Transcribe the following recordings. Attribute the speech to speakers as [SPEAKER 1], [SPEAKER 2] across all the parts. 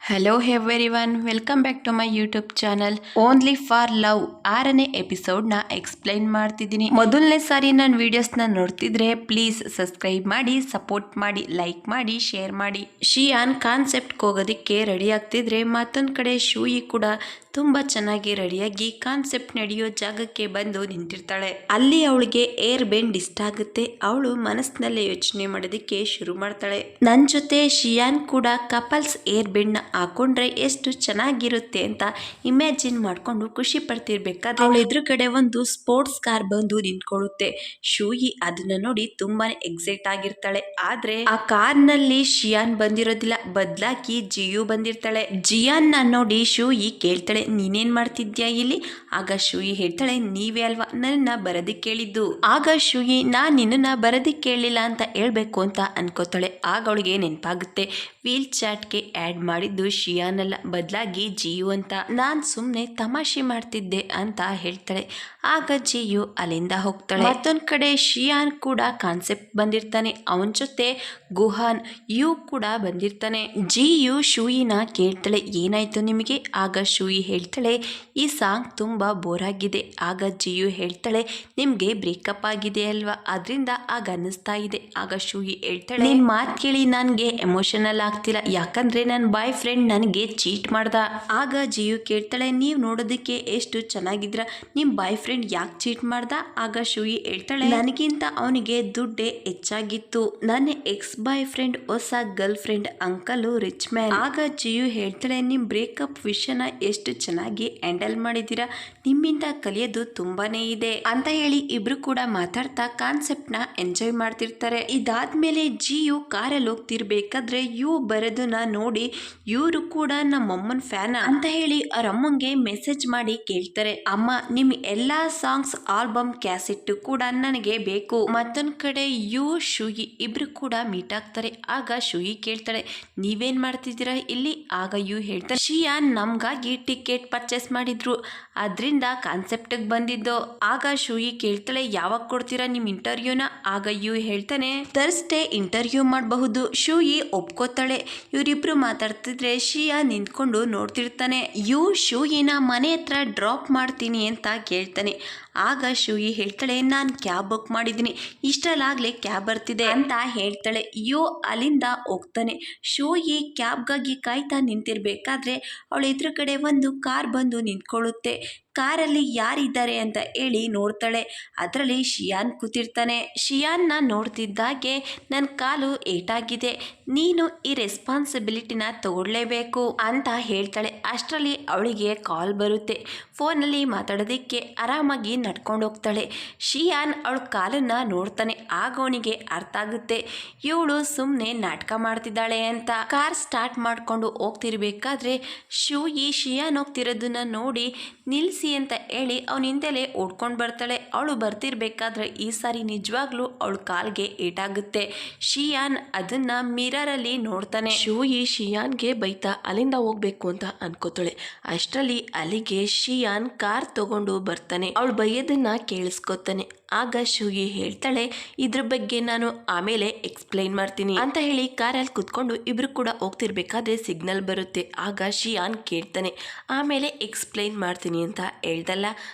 [SPEAKER 1] Hello everyone, welcome back to my YouTube channel only for love 6ನೇ ಎಪಿಸೋಡ್ನ explain ಮಾಡ್ತಿದ್ದೀನಿ. ಮೊದಲನೇ ಸಾರಿ ನನ್ನ ವಿಡಿಯೋಸ್ನ ನೋಡ್ತಿದ್ರೆ ಪ್ಲೀಸ್ ಸಬ್ಸ್ಕ್ರೈಬ್ ಮಾಡಿ, ಸಪೋರ್ಟ್ ಮಾಡಿ, ಲೈಕ್ ಮಾಡಿ, ಶೇರ್ ಮಾಡಿ. ಶಿಯಾನ್ ಕಾನ್ಸೆಪ್ಟ್ಗೆ ಹೋಗೋದಕ್ಕೆ ರೆಡಿ ಆಗ್ತಿದ್ರೆ ಮತ್ತೊಂದು ಕಡೆ ಶೂಯಿ ಕೂಡ ತುಂಬ ಚೆನ್ನಾಗಿ ರೆಡಿಯಾಗಿ ಕಾನ್ಸೆಪ್ಟ್ ನಡೆಯೋ ಜಾಗಕ್ಕೆ ಬಂದು ನಿಂತಿರ್ತಾಳೆ. ಅಲ್ಲಿ ಅವಳಿಗೆ ಏರ್ ಬೆಂಡ್ ಇಷ್ಟ ಆಗುತ್ತೆ. ಅವಳು ಮನಸ್ಸಿನಲ್ಲೇ ಯೋಚನೆ ಮಾಡೋದಕ್ಕೆ ಶುರು ಮಾಡ್ತಾಳೆ, ನನ್ನ ಜೊತೆ ಶಿಯಾನ್ ಕೂಡ ಕಪಲ್ಸ್ ಏರ್ ಬೆಂಡ್ ನ ಹಾಕೊಂಡ್ರೆ ಎಷ್ಟು ಚೆನ್ನಾಗಿರುತ್ತೆ ಅಂತ ಇಮ್ಯಾಜಿನ್ ಮಾಡ್ಕೊಂಡು ಖುಷಿ ಪಡ್ತಿರ್ಬೇಕಾದ್ರೆ ಅವಳ ಎದುರುಗಡೆ ಒಂದು ಸ್ಪೋರ್ಟ್ಸ್ ಕಾರ್ ಬಂದು ನಿಂತ್ಕೊಳ್ಳುತ್ತೆ. ಶೂಯಿ ಅದನ್ನ ನೋಡಿ ತುಂಬಾನೇ ಎಕ್ಸೈಟ್ ಆಗಿರ್ತಾಳೆ. ಆದ್ರೆ ಆ ಕಾರ್ ನಲ್ಲಿ ಶಿಯಾನ್ ಬಂದಿರೋದಿಲ್ಲ, ಬದಲಾಗಿ ಜಿಯು ಬಂದಿರ್ತಾಳೆ. ಜಿಯಾನ್ ನೋಡಿ ಶೂಯಿ ಕೇಳ್ತಾಳೆ, ನೀನೇನ್ ಮಾಡ್ತಿದ್ಯಾ ಇಲ್ಲಿ? ಆಗ ಶೂಯಿ ಹೇಳ್ತಾಳೆ, ನೀವೇ ಅಲ್ವಾ ನನ್ನ ಬರೋದಕ್ಕೆ ಕೇಳಿದ್ದು. ಆಗ ಶೂಯಿ ನಾನ್ ನಿನ್ನ ಬರೋದಕ್ಕೆ ಕೇಳಲಿಲ್ಲ ಅಂತ ಹೇಳ್ಬೇಕು ಅಂತ ಅನ್ಕೋತಾಳೆ. ಆಗ ಅವಳಿಗೆ ನೆನಪಾಗುತ್ತೆ, ವೀಲ್ ಚಾಟ್ಗೆ ಆಡ್ ಮಾಡಿದ್ದು ಶಿಯಾನ್ ಅಲ್ಲ, ಬದಲಾಗಿ ಜಿಯು ಅಂತ. ನಾನ್ ಸುಮ್ನೆ ತಮಾಷೆ ಮಾಡ್ತಿದ್ದೆ ಅಂತ ಹೇಳ್ತಾಳೆ. ಆಗ ಜಿಯು ಅಲ್ಲಿಂದ ಹೋಗ್ತಾಳೆ. ಮತ್ತೊಂದ್ ಕಡೆ ಶಿಯಾನ್ ಕೂಡ ಕಾನ್ಸೆಪ್ಟ್ ಬಂದಿರ್ತಾನೆ. ಅವನ ಜೊತೆ ಗುಹಾನ್ ಯು ಕೂಡ ಬಂದಿರ್ತಾನೆ. ಜಿಯು ಶೂಯಿನ ಕೇಳ್ತಾಳೆ, ಏನಾಯ್ತು ನಿಮಗೆ? ಆಗ ಶೂಯಿ ಹೇಳ್ತಾಳೆ, ಈ ಸಾಂಗ್ ತುಂಬಾ ಬೋರ್ ಆಗಿದೆ. ಆಗ ಜಿಯು ಹೇಳ್ತಾಳೆ, ನಿಮ್ಗೆ ಬ್ರೇಕಪ್ ಆಗಿದೆ ಅಲ್ವಾ, ಅದರಿಂದ ಆಗ ಅನ್ನಿಸ್ತಾ ಇದೆ. ಆಗ ಶೂಯಿ ಹೇಳ್ತಾಳೆ, ನಿನ್ ಮಾತ್ ಕೇಳಿ ನನ್ಗೆ ಎಮೋಷನಲ್ ಆಗ್ತಿಲ್ಲ, ಯಾಕಂದ್ರೆ ನನ್ನ ಬಾಯ್ ಫ್ರೆಂಡ್ ನನಗೆ ಚೀಟ್ ಮಾಡ್ದ. ಆಗ ಜಿಯು ಕೇಳ್ತಾಳೆ, ನೀವ್ ನೋಡೋದಕ್ಕೆ ಎಷ್ಟು ಚೆನ್ನಾಗಿದ್ರ, ನಿಮ್ ಬಾಯ್ ಫ್ರೆಂಡ್ ಯಾಕೆ ಚೀಟ್ ಮಾಡ್ದ? ಆಗ ಶೂಯಿ ಹೇಳ್ತಾಳೆ, ನನಗಿಂತ ಅವನಿಗೆ ದುಡ್ಡೇ ಹೆಚ್ಚಾಗಿತ್ತು. ನನ್ನ ಎಕ್ಸ್ ಬಾಯ್ ಫ್ರೆಂಡ್ ಹೊಸ girl friend uncle rich man. ಆಗ ಜಿಯು ಹೇಳ್ತಾಳೆ, ನಿಮ್ ಬ್ರೇಕಪ್ ವಿಷಯನ ಎಷ್ಟು ಚೆನ್ನಾಗಿ ಹ್ಯಾಂಡಲ್ ಮಾಡಿದೀರಾ, ನಿಮ್ಮಿಂದ ಕಲಿಯೋದು ತುಂಬಾನೇ ಇದೆ ಅಂತ ಹೇಳಿ ಇಬ್ರು ಕೂಡ ಮಾತಾಡ್ತಾ ಕಾನ್ಸೆಪ್ಟ್ ನ ಎಂಜಾಯ್ ಮಾಡ್ತಿರ್ತಾರೆ. ಇದಾದ್ಮೇಲೆ ಜಿಯು ಕಾರಲ್ಲಿ ಹೋಗ್ತಿರ್ಬೇಕಾದ್ರೆ ಯು ಬರೋದನ್ನ ನೋಡಿ ಇವರು ಕೂಡ ನಮ್ಮಮ್ಮನ ಫ್ಯಾನ್ ಅಂತ ಹೇಳಿ ಅವ್ರ ಅಮ್ಮಂಗೆ ಮೆಸೇಜ್ ಮಾಡಿ ಕೇಳ್ತಾರೆ, ಅಮ್ಮ ನಿಮ್ ಎಲ್ಲಾ ಸಾಂಗ್ಸ್ ಆಲ್ಬಮ್ ಕ್ಯಾಸೆಟ್ ಕೂಡ ನನಗೆ ಬೇಕು. ಮತ್ತೊಂದ್ ಕಡೆ ಯು ಶೂಯಿ ಇಬ್ರು ಕೂಡ ಮೀಟ್ ಆಗ್ತಾರೆ. ಆಗ ಶೂಯಿ ಕೇಳ್ತಾಳೆ, ನೀವೇನ್ ಮಾಡ್ತಿದ್ದೀರಾ ಇಲ್ಲಿ? ಆಗ ಯು ಹೇಳ್ತಾರೆ, ಶಿಯಾನ್ ನಮ್ಗಾಗಿ ಟಿಕೆಟ್ ಪರ್ಚೇಸ್ ಮಾಡಿದ್ರು, ಅದ್ರಿಂದ ಕಾನ್ಸೆಪ್ಟ್ ಬಂದಿದ್ದು. ಆಗ ಶೂಯಿ ಕೇಳ್ತಾಳೆ, ಯಾವಾಗ ಕೊಡ್ತೀರಾ ನಿಮ್ ಇಂಟರ್ವ್ಯೂನ? ಆಗ ಯು ಹೇಳ್ತಾನೆ, ಥರ್ಸ್ಡೇ ಇಂಟರ್ವ್ಯೂ ಮಾಡಬಹುದು. ಶೂಯಿ ಒಪ್ಕೋತಾಳೆ. ಇವರಿಬ್ರು ಮಾತಾಡ್ತಿದ್ರೆ ಶಿಯಾ ನಿಂತ್ಕೊಂಡು ನೋಡ್ತಿರ್ತಾನೆ. ಯು ಶೂಯಿನ ಮನೆ ಹತ್ರ ಡ್ರಾಪ್ ಮಾಡ್ತೀನಿ ಅಂತ ಕೇಳ್ತಾನೆ. ಆಗ ಶೂಯಿ ಹೇಳ್ತಾಳೆ, ನಾನು ಕ್ಯಾಬ್ ಬುಕ್ ಮಾಡಿದ್ದೀನಿ, ಇಷ್ಟಲ್ಲಾಗ್ಲೇ ಕ್ಯಾಬ್ ಬರ್ತಿದೆ ಅಂತ ಹೇಳ್ತಾಳೆ. ಯು ಅಲ್ಲಿಂದ ಹೋಗ್ತಾನೆ. ಶೂಯಿ ಕ್ಯಾಬ್ಗಾಗಿ ಕಾಯ್ತಾ ನಿಂತಿರ್ಬೇಕಾದ್ರೆ ಅವಳ ಎದುರುಗಡೆ ಒಂದು ಕಾರ್ ಬಂದು ನಿಂತ್ಕೊಳ್ಳುತ್ತೆ. ಕಾರಲ್ಲಿ ಯಾರಿದ್ದಾರೆ ಅಂತ ಹೇಳಿ ನೋಡ್ತಾಳೆ. ಅದರಲ್ಲಿ ಶಿಯಾನ್ ಕೂತಿರ್ತಾನೆ. ಶಿಯಾನ್ನ ನೋಡ್ತಿದ್ದಾಗೆ ನನ್ನ ಕಾಲು ಏಟಾಗಿದೆ, ನೀನು ಈ ರೆಸ್ಪಾನ್ಸಿಬಿಲಿಟಿನ ತಗೊಳ್ಳೇಬೇಕು ಅಂತ ಹೇಳ್ತಾಳೆ. ಅಷ್ಟರಲ್ಲಿ ಅವಳಿಗೆ ಕಾಲ್ ಬರುತ್ತೆ. ಫೋನಲ್ಲಿ ಮಾತಾಡೋದಕ್ಕೆ ಆರಾಮಾಗಿ ನಡ್ಕೊಂಡು ಹೋಗ್ತಾಳೆ. ಶಿಯಾನ್ ಅವಳ ಕಾಲನ್ನ ನೋಡ್ತಾನೆ. ಆಗ ಅವನಿಗೆ ಅರ್ಥ ಆಗುತ್ತೆ, ಇವಳು ಸುಮ್ಮನೆ ನಾಟಕ ಮಾಡ್ತಿದ್ದಾಳೆ ಅಂತ. ಕಾರ್ ಸ್ಟಾರ್ಟ್ ಮಾಡ್ಕೊಂಡು ಹೋಗ್ತಿರ್ಬೇಕಾದ್ರೆ ಶೂಯಿ ಶಿಯಾನ್ ಹೋಗ್ತಿರೋದನ್ನ ನೋಡಿ ನಿಲ್ಸಿ ಅಂತ ಹೇಳಿ ಅವನ ಹಿಂದೆಲೆ ಓಡ್ಕೊಂಡು ಬರ್ತಾಳೆ. ಅವಳು ಬರ್ತಿರ್ಬೇಕಾದ್ರೆ ಈ ಸಾರಿ ನಿಜವಾಗ್ಲೂ ಅವಳ ಕಾಲ್ಗೆ ಏಟಾಗುತ್ತೆ. ಶಿಯಾನ್ ಅದನ್ನ ಮಿರರ್ ಅಲ್ಲಿ ನೋಡ್ತಾನೆ. ಶೂಯಿ ಶಿಯಾನ್ಗೆ ಬೈತಾ ಅಲ್ಲಿಂದ ಹೋಗ್ಬೇಕು ಅಂತ ಅನ್ಕೋತಾಳೆ. ಅಷ್ಟರಲ್ಲಿ ಅಲ್ಲಿಗೆ ಶಿಯಾನ್ ಕಾರ್ ತಗೊಂಡು ಬರ್ತಾನೆ. ಅವಳು ಬೈಯೋದನ್ನ ಕೇಳಿಸ್ಕೊತಾನೆ. ಆಗ ಶೂಯಿ ಹೇಳ್ತಾಳೆ, ಇದ್ರ ಬಗ್ಗೆ ನಾನು ಆಮೇಲೆ ಎಕ್ಸ್ಪ್ಲೈನ್ ಮಾಡ್ತೀನಿ ಅಂತ ಹೇಳಿ ಕಾರಲ್ಲಿ ಕುತ್ಕೊಂಡು ಇಬ್ರು ಕೂಡ ಹೋಗ್ತಿರ್ಬೇಕಾದ್ರೆ ಸಿಗ್ನಲ್ ಬರುತ್ತೆ. ಆಗ ಶಿಯಾನ್ ಕೇಳ್ತಾನೆ, ಆಮೇಲೆ ಎಕ್ಸ್ಪ್ಲೈನ್ ಮಾಡ್ತೀನಿ ಅಂತ ಹೇಳ್ದಲ್ಲ?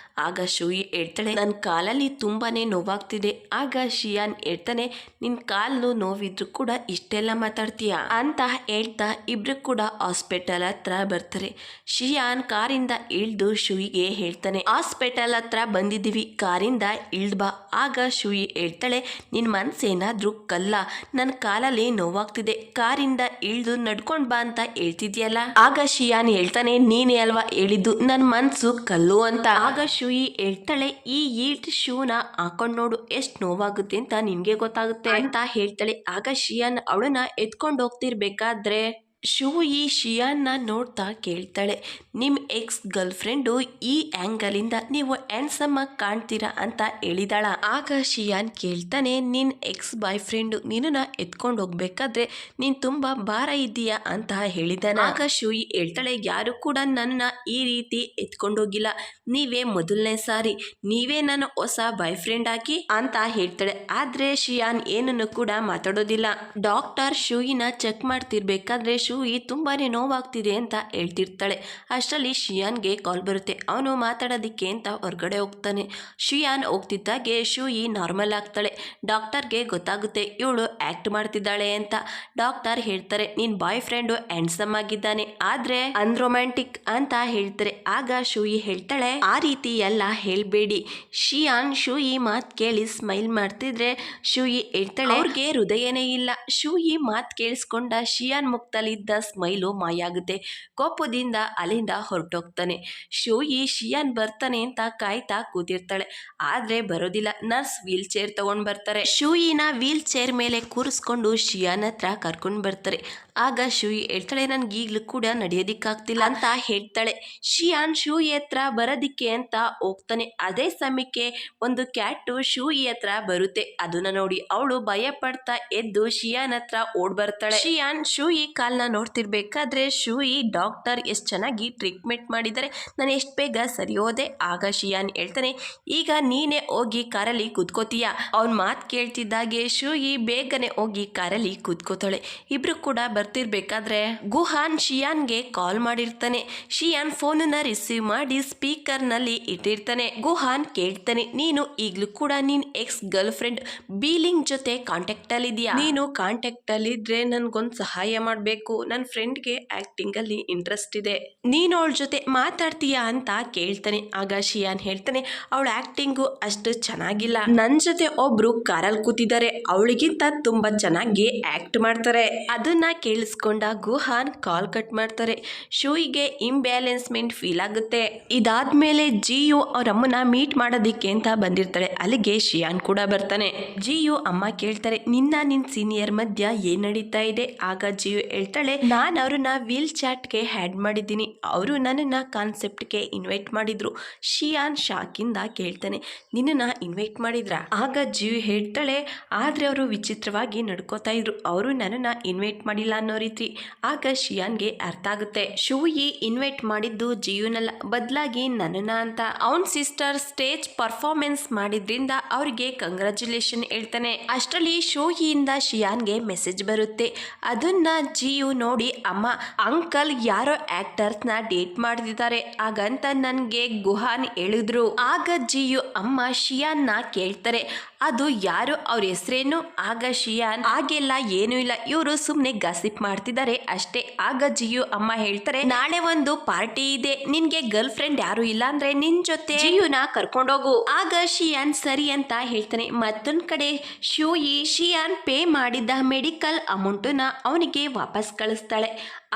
[SPEAKER 1] ಆಗ ಶೂಯಿ ಹೇಳ್ತಾಳೆ, ನನ್ನ ಕಾಲಲ್ಲಿ ತುಂಬಾನೇ ನೋವಾಗ್ತಿದೆ. ಆಗ ಶಿಯಾನ್ ಹೇಳ್ತಾನೆ, ನಿನ್ ಕಾಲು ನೋವಿದ್ರು ಕೂಡ ಇಷ್ಟೆಲ್ಲ ಮಾತಾಡ್ತೀಯಾ ಅಂತ ಹೇಳ್ತಾ ಇಬ್ರು ಕೂಡ ಹಾಸ್ಪಿಟಲ್ ಹತ್ರ ಬರ್ತಾರೆ. ಶಿಯಾನ್ ಕಾರಿಂದ ಇಳ್ದು ಶೂಯಿಗೆ ಹೇಳ್ತಾನೆ, ಹಾಸ್ಪಿಟಲ್ ಹತ್ರ ಬಂದಿದ್ದೀವಿ, ಕಾರಿಂದ ಇಳ್ದ್ ಬಾ. ಆಗ ಶೂಯಿ ಹೇಳ್ತಾಳೆ, ನಿನ್ ಮನ್ಸೇನಾದ್ರೂ ಕಲ್ಲ, ನನ್ನ ಕಾಲಲ್ಲಿ ನೋವಾಗ್ತಿದೆ, ಕಾರಿಂದ ಇಳ್ದು ನಡ್ಕೊಂಡ್ ಬಾ ಅಂತ ಹೇಳ್ತಿದ್ಯಲ್ಲ? ಆಗ ಶಿಯಾನ್ ಹೇಳ್ತಾನೆ, ನೀನೇ ಅಲ್ವಾ ಹೇಳಿದ್ದು ನನ್ನ ಮನ್ಸು ಕಲ್ಲು ಅಂತ. ಆಗ ಶೂಯಿ ಹೇಳ್ತಾಳೆ, ಈ ಈಲ್ಟ್ ಶೂನ ಹಾಕೊಂಡ್ ನೋಡು, ಎಷ್ಟು ನೋವಾಗುತ್ತೆ ಅಂತ ನಿನ್ಗೆ ಗೊತ್ತಾಗುತ್ತೆ ಅಂತ ಹೇಳ್ತಾಳೆ. ಆಗ ಶಿಯಾನ್ ಅವಳನ್ನ ಎತ್ಕೊಂಡು ಹೋಗ್ತಿರ್ಬೇಕಾದ್ರೆ ಶೂಯಿ ಶಿಯಾನ್ನ ನೋಡ್ತಾ ಕೇಳ್ತಾಳೆ, ನಿಮ್ಮ ಎಕ್ಸ್ ಗರ್ಲ್ ಫ್ರೆಂಡು ಈ ಆ್ಯಂಗಲಿಂದ ನೀವು ಹ್ಯಾಂಡ್ಸಮ್ ಆಗಿ ಕಾಣ್ತೀರಾ ಅಂತ ಹೇಳಿದಾಳ? ಆಗ ಶಿಯಾನ್ ಕೇಳ್ತಾನೆ, ನಿನ್ನ ಎಕ್ಸ್ ಬಾಯ್ ಫ್ರೆಂಡು ನಿನ್ನನ್ನು ಎತ್ಕೊಂಡು ಹೋಗ್ಬೇಕಾದ್ರೆ ನೀನು ತುಂಬ ಭಾರ ಇದ್ದೀಯಾ ಅಂತ ಹೇಳಿದಾನ? ಆಗ ಶೂಯಿ ಹೇಳ್ತಾಳೆ, ಯಾರು ಕೂಡ ನನ್ನ ಈ ರೀತಿ ಎತ್ಕೊಂಡೋಗಿಲ್ಲ, ನೀವೇ ಮೊದಲನೇ ಸಾರಿ, ನೀವೇ ನನ್ನ ಹೊಸ ಬಾಯ್ ಫ್ರೆಂಡ್ ಆಗಿ ಅಂತ ಹೇಳ್ತಾಳೆ. ಆದ್ರೆ ಶಿಯಾನ್ ಏನನ್ನು ಕೂಡ ಮಾತಾಡೋದಿಲ್ಲ. ಡಾಕ್ಟರ್ ಶೂಯಿನ ಚೆಕ್ ಮಾಡ್ತಿರ್ಬೇಕಾದ್ರೆ ಶೂಯಿ ತುಂಬಾನೇ ನೋವಾಗ್ತಿದೆ ಅಂತ ಹೇಳ್ತಿರ್ತಾಳೆ. ಅಷ್ಟರಲ್ಲಿ ಶಿಯಾನ್ಗೆ ಕಾಲ್ ಬರುತ್ತೆ. ಅವನು ಮಾತಾಡೋದಿಕ್ಕೆ ಅಂತ ಹೊರಗಡೆ ಹೋಗ್ತಾನೆ. ಶಿಯಾನ್ ಹೋಗ್ತಿದ್ದಾಗೆ ಶೂಯಿ ನಾರ್ಮಲ್ ಆಗ್ತಾಳೆ. ಡಾಕ್ಟರ್ಗೆ ಗೊತ್ತಾಗುತ್ತೆ ಇವಳು ಆಕ್ಟ್ ಮಾಡ್ತಿದ್ದಾಳೆ ಅಂತ. ಡಾಕ್ಟರ್ ಹೇಳ್ತಾರೆ, ನಿನ್ ಬಾಯ್ ಫ್ರೆಂಡು ಹ್ಯಾಂಡ್ಸಮ್ ಆಗಿದ್ದಾನೆ, ಆದ್ರೆ ಅನ್ರೊಮ್ಯಾಂಟಿಕ್ ಅಂತ ಹೇಳ್ತಾರೆ. ಆಗ ಶೂಯಿ ಹೇಳ್ತಾಳೆ, ಆ ರೀತಿ ಎಲ್ಲ ಹೇಳ್ಬೇಡಿ. ಶಿಯಾನ್ ಶೂಯಿ ಮಾತ್ ಕೇಳಿ ಸ್ಮೈಲ್ ಮಾಡ್ತಿದ್ರೆ ಶೂಯಿ ಹೇಳ್ತಾಳೆ, ಅವ್ರಿಗೆ ಹೃದಯನೇ ಇಲ್ಲ. ಶೂಯಿ ಮಾತ್ ಕೇಳಿಸ್ಕೊಂಡ ಶಿಯಾನ್ ಮುಖದಲ್ಲಿದ್ದ ಸ್ಮೈಲು ಮಾಯಾಗುತ್ತೆ. ಕೋಪದಿಂದ ಅಲ್ಲಿಂದ ಹೊರಟೋಗ್ತಾನೆ. ಶೂಯಿ ಶಿಯಾನ್ ಬರ್ತಾನೆ ಅಂತ ಕಾಯ್ತಾ ಕೂತಿರ್ತಾಳೆ, ಆದ್ರೆ ಬರೋದಿಲ್ಲ. ನರ್ಸ್ ವೀಲ್ ಚೇರ್ ತಗೊಂಡ್ ಬರ್ತಾರೆ. ಶೂಯಿನ ವೀಲ್ ಚೇರ್ ಮೇಲೆ ಕೂರಿಸ್ಕೊಂಡು ಶಿಯಾನ್ ಹತ್ರ ಕರ್ಕೊಂಡ್ ಬರ್ತಾರೆ. ಆಗ ಶೂಯಿ ಹೇಳ್ತಾಳೆ, ನನ್ಗೆ ಈಗ್ಲೂ ಕೂಡ ನಡೆಯೋದಿಕ್ಕಾಗ್ತಿಲ್ಲ ಅಂತ ಹೇಳ್ತಾಳೆ. ಶಿಯಾನ್ ಶೂಯಿ ಹತ್ರ ಬರೋದಿಕ್ಕೆ ಅಂತ ಹೋಗ್ತಾನೆ. ಅದೇ ಸಮಯಕ್ಕೆ ಒಂದು ಕ್ಯಾಟು ಶೂಯಿ ಹತ್ರ ಬರುತ್ತೆ. ಅದನ್ನ ನೋಡಿ ಅವಳು ಭಯ ಪಡ್ತಾ ಎದ್ದು ಶಿಯಾನ್ ಹತ್ರ ಓಡ್ ಬರ್ತಾಳೆ. ಶಿಯಾನ್ ಶೂಯಿ ಕಾಲ್ನ ನೋಡ್ತಿರ್ಬೇಕಾದ್ರೆ ಶೂಯಿ ಡಾಕ್ಟರ್ ಎಷ್ಟು ಚೆನ್ನಾಗಿ ಟ್ರೀಟ್ಮೆಂಟ್ ಮಾಡಿದರೆ, ನಾನು ಎಷ್ಟು ಬೇಗ ಸರಿ ಹೋದೆ. ಆಗ ಶಿಯಾನ್ ಹೇಳ್ತಾನೆ, ಈಗ ನೀನೇ ಹೋಗಿ ಕಾರಲ್ಲಿ ಕೂತ್ಕೋತೀಯ. ಅವ್ನ ಮಾತು ಕೇಳ್ತಿದ್ದಾಗೆ ಶೂಯಿ ಬೇಗನೆ ಹೋಗಿ ಕಾರಲ್ಲಿ ಕೂತ್ಕೋತಾಳೆ. ಇಬ್ರು ಕೂಡ ಬರ್ತಿರ್ಬೇಕಾದ್ರೆ ಗುಹಾನ್ ಶಿಯಾನ್ಗೆ ಕಾಲ್ ಮಾಡಿರ್ತಾನೆ. ಶಿಯಾನ್ ಫೋನನ್ನ ರಿಸೀವ್ ಮಾಡಿ ಸ್ಪೀಕರ್ ನಲ್ಲಿ ಇಟ್ಟಿರ್ತಾನೆ. ಗುಹಾನ್ ಕೇಳ್ತಾನೆ, ನೀನು ಈಗ್ಲೂ ಕೂಡ ನಿನ್ ಎಕ್ಸ್ ಗರ್ಲ್ ಫ್ರೆಂಡ್ ಬೀಲಿಂಗ್ ಜೊತೆ ಕಾಂಟ್ಯಾಕ್ಟ್ ಅಲ್ಲಿ ಇದೆಯಾ? ನೀನು ಕಾಂಟ್ಯಾಕ್ಟ್ ಅಲ್ಲಿ ಇದ್ರೆ ನನ್ಗೊಂದು ಸಹಾಯ ಮಾಡ್ಬೇಕು. ನನ್ನ ಫ್ರೆಂಡ್ಗೆ ಆಕ್ಟಿಂಗ್ ಅಲ್ಲಿ ಇಂಟ್ರೆಸ್ಟ್ ಇದೆ, ನೀನು ಅವಳ ಜೊತೆ ಮಾತಾಡ್ತೀಯಾ ಅಂತ ಕೇಳ್ತಾನೆ. ಆಗ ಶಿಯಾನ್ ಹೇಳ್ತಾನೆ, ಅವಳ ಆಕ್ಟಿಂಗು ಅಷ್ಟು ಚೆನ್ನಾಗಿಲ್ಲ, ನನ್ ಜೊತೆ ಒಬ್ರು ಕಾರಲ್ಲಿ ಕೂತಿದ್ದಾರೆ, ಅವಳಿಗಿಂತ ತುಂಬಾ ಚೆನ್ನಾಗಿ ಆಕ್ಟ್ ಮಾಡ್ತಾರೆ. ಅದನ್ನ ಕೇಳಿಸ್ಕೊಂಡ ಗುಹಾನ್ ಕಾಲ್ ಕಟ್ ಮಾಡ್ತಾರೆ. ಶೂಯಿಗೆ ಇಂಬ್ಯಾಲೆನ್ಸ್ಮೆಂಟ್ ಫೀಲ್ ಆಗುತ್ತೆ. ಇದಾದ್ಮೇಲೆ ಜಿಯು ಅವ್ರ ಅಮ್ಮನ ಮೀಟ್ ಮಾಡೋದಿಕ್ಕೆ ಅಂತ ಬಂದಿರ್ತಾಳೆ. ಅಲ್ಲಿಗೆ ಶಿಯಾನ್ ಕೂಡ ಬರ್ತಾನೆ. ಜಿಯು ಅಮ್ಮ ಕೇಳ್ತಾರೆ, ನಿನ್ ಸೀನಿಯರ್ ಮಧ್ಯ ಏನ್ ನಡೀತಾ ಇದೆ? ಆಗ ಜಿಯು ಹೇಳ್ತಾಳೆ, ನಾನು ಅವ್ರನ್ನ ವೀಲ್ ಚಾಟ್ಗೆ ಹ್ಯಾಡ್ ಮಾಡಿದ್ದೀನಿ, ಅವರು ನನ್ನನ್ನ ಕಾನ್ಸೆಪ್ಟ್ಗೆ ಇನ್ವೈಟ್ ಮಾಡಿದ್ರು. ಶಿಯಾನ್ ಶಾಕಿಂದ ಕೇಳ್ತಾನೆ, ನಿನ್ನನ್ನ ಇನ್ವೈಟ್ ಮಾಡಿದ್ರ? ಆಗ ಜಿಯು ಹೇಳ್ತಾಳೆ, ಆದ್ರೆ ಅವರು ವಿಚಿತ್ರವಾಗಿ ನಡ್ಕೋತಾ ಇದ್ರು, ಅವರು ನನ್ನನ್ನ ಇನ್ವೈಟ್ ಮಾಡಿಲ್ಲ ಅನ್ನೋ ರೀತಿ. ಆಗ ಶಿಯಾನ್ಗೆ ಅರ್ಥ ಆಗುತ್ತೆ, ಶೂಯಿ ಇನ್ವೈಟ್ ಮಾಡಿದ್ದು ಜಿಯುನಲ್ಲ, ಬದಲಾಗಿ ನನ್ನನ್ನ ಅಂತ. ಅವನ್ ಸಿಸ್ಟರ್ ಸ್ಟೇಜ್ ಪರ್ಫಾರ್ಮೆನ್ಸ್ ಮಾಡಿದ್ರಿಂದ ಅವ್ರಿಗೆ ಕಂಗ್ರಾಚುಲೇಷನ್ ಹೇಳ್ತಾನೆ. ಅಷ್ಟರಲ್ಲಿ ಶೂಯಿಯಿಂದ ಶಿಯಾನ್ಗೆ ಮೆಸೇಜ್ ಬರುತ್ತೆ. ಅದನ್ನ ಜಿಯು ನೋಡಿ, ಅಮ್ಮ ಅಂಕಲ್ ಯಾರೋ ಆಕ್ಟರ್ಸ್ ನ ಡೇಟ್ ಮಾಡ್ತಿದ್ದಾರೆ ಹಾಗಂತ ನನ್ಗೆ ಗುಹಾನ್ ಹೇಳಿದ್ರು. ಆಗ ಜಿಯು ಅಮ್ಮ ಶಿಯಾನ್ ನ ಕೇಳ್ತಾರೆ, ಅದು ಯಾರು, ಅವ್ರ ಹೆಸರೇನು? ಆಗ ಶಿಯಾನ್, ಹಾಗೆಲ್ಲ ಏನೂ ಇಲ್ಲ, ಇವರು ಸುಮ್ನೆ ಗಾಸಿಪ್ ಮಾಡ್ತಿದ್ದಾರೆ ಅಷ್ಟೇ. ಆಗ ಜಿಯು ಅಮ್ಮ ಹೇಳ್ತಾರೆ, ನಾಳೆ ಒಂದು ಪಾರ್ಟಿ ಇದೆ, ನಿನ್ಗೆ ಗರ್ಲ್ ಫ್ರೆಂಡ್ ಯಾರು ಇಲ್ಲ ಅಂದ್ರೆ ನಿನ್ ಜೊತೆ ಜಿಯುನ ಕರ್ಕೊಂಡೋಗು. ಆಗ ಶಿಯಾನ್ ಸರಿ ಅಂತ ಹೇಳ್ತಾನೆ. ಮತ್ತೊಂದ್ ಕಡೆ ಶೂಯಿ ಶಿಯಾನ್ ಪೇ ಮಾಡಿದ್ದ ಮೆಡಿಕಲ್ ಅಮೌಂಟನ್ನ ಅವನಿಗೆ ವಾಪಸ್ ಕಳಿಸ್ತಾಳೆ.